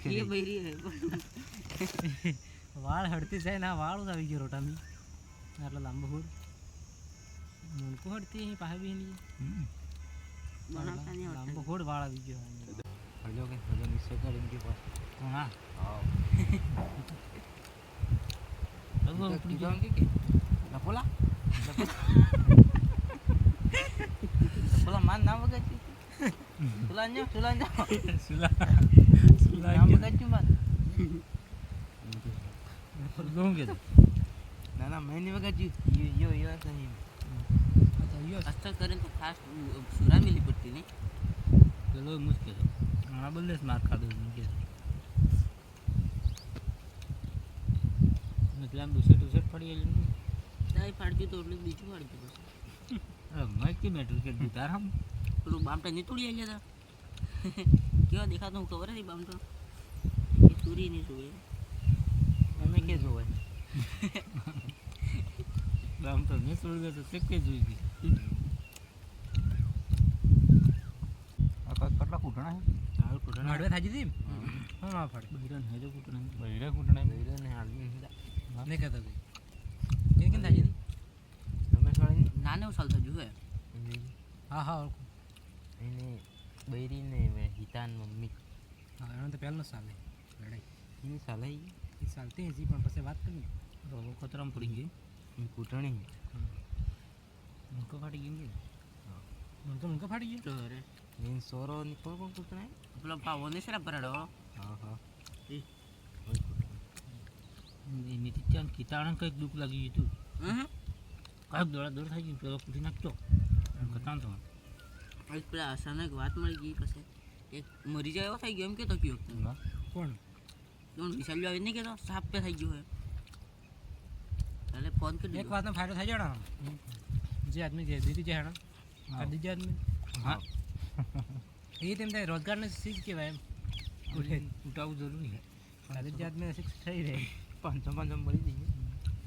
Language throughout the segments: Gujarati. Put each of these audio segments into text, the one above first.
ये बहिरी है વાળ હડતી જાય ના વાળ આવી ગયો રોટામી આટલો લાંબો હોડ મુંડકો હડતી અહીં પાસે બી નહીં બનાવતા નહીં લાંબો હોડ વાળ આવી ગયો હજો કે હજો નિશ્ચય કરી કે પાસ હા હા તો ઉપડી જાવ કે લપોલા લપોલા માન ના વગર સુલાંજો સુલા નામ વગર માન ગોમ કે ના ના મેં નહીં વગર યો સહી અચ્છા યો અસ્તર કરે તો ખાસ સુરા મિલી પડતી નહીં પેલો મુશ્કેલ ઘણા બદલે માર ખાધો કે મતલબ દુસરે પડી ગયેલું દાઈ પાડજો તો એટલે બીજું પાડજો પછી મેં કે મેટર કે દીતાર હમ પેલું બામટા નહીં તોડી આવી જતા કેવા દેખાતો હું ખબર હતી બામટો એ સુરી નહીં સુરી અમે કે જોવે દામ તો ને છોડી દે તો કે જોઈ ગઈ આ કેટલા કૂટણા છે હાલ કુટણા હડવે થાજી દી હા ના ફાડે બૈરન હેજો કુટણા બૈરે ને હાલવી ને કહેતો કે કેમ થાજી દી તમે છોડી નાને સાલ થયું હે હા હા એને બૈરીને હિતાન મમ્મી હા એનો તો પહેલો સાલ હે લડાઈ એની સાલાઈ એ ચાલતી હજી પણ પછી વાત કરી રોગો ખતરામાં પડી ગઈ કૂટણી મુંકો ફાટી ગઈ મુંકો ફાટી ગયો તો અરે મેન સોરો નિકોલ કોણ કૂટણા પેલો પાવો ને સરા પરાડો હા હા એ એની ત્યાં કીટાણ કંઈક દુઃખ લાગી ગયું હતું કાંઈક દોડા દોડ થઈ ગયું પેલો કૂટી નાખતો કતાન તો એક પેલા અચાનક વાત મળી ગઈ પછી એક મરી જાય એવો થઈ ગયો એમ કેતો કયો કોણ કોણ વિશાલ આવી નહીં કેતો સાપ પે થઈ ગયો હે એટલે ફોન કરી એક વાતનો ફાયદો થઈ જાય ને જે આદમી જે દીધી છે હેણા આ દીધી આદમી હા એ તેમ થાય રોજગારને ચીજ કહેવાય એમ ઉઠાવવું જરૂરી છે આ દીધી આદમી શિક્ષ થઈ રહે 500 મળી જઈએ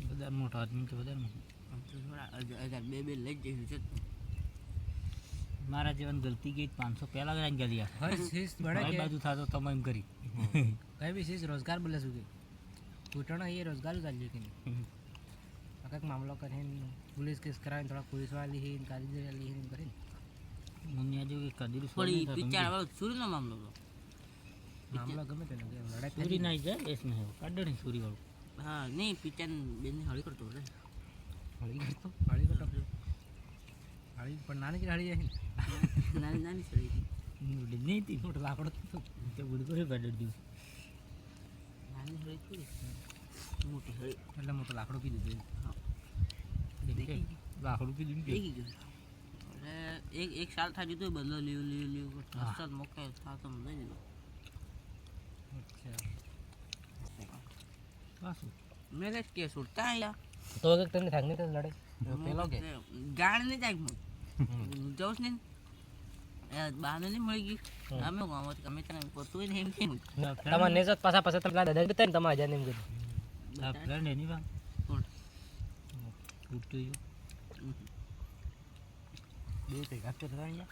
બધા મોટા આદમી કે બધા આમ તો થોડા 1000 બે લઈ જ જઈશું છે મારા જીવન ગલતી ગઈ 500 પહેલા જ ગઈ યાર હર ચીજ બડે કે બાજુ થાતો તમે એમ કરી કઈ બી ચીજ રોજગાર બોલે શું કે ઘૂંટણો એ રોજગાર જ આલ્યો કે નહીં કાંઈક મામલો કરીને પોલીસ કેસ કરાવીને થોડા પોલીસવાળા લીધી કારીગર લીધી કરીને મને આજે કદીર થોડી પિક્ચર વાળો સુરીનો મામલો હતો મામલો ગમે તેનો લડાઈ સુરી ના જાય દેશ ને કાઢણી સુરી વાળું હા નહીં પિક્ચર બેન હળી કરતો રે હળી કરતો હળી પણ નાની કે હળી જાય નાની નાની સળી નહીં હતી મોટો લાકડો તો બધું કરે કાઢી દીધું નાની હળી થોડી મોટી હળી એટલે મોટો લાકડો કીધું હતું હા લાકડું કીધું ને દેખી ગયું એટલે એક સાલ થાય તો બદલો લીવ અસલ મોકે થા તો લઈ દીધો અચ્છા પાછું મેં કઈ કે છૂટતા અહીંયા તો એક તમને થાકની તો લડે પેલો કે ગાળ નહીં જાય જવું ને બહાને નહીં મળી ગયું અમે ગામમાં અમે તને પોતું ને એમ કેમ તમારે નેજત પાછા પાછા તમે દાદા બતાય ને તમારા જાને એમ કીધું આ ફ્રેન્ડ એની વાત કોણ ઉઠતો યો બે તે ગાતે રહ્યા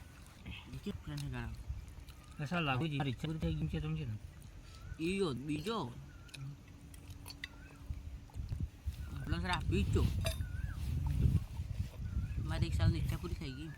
કે પ્લાન ગાળ કસા લાગુ જી મારી ઈચ્છા થઈ ગઈ છે સમજે ને ઈયો બીજો પ્લસ રા બીજો મારી એક સાલની ઈચ્છા પૂરી થઈ ગઈ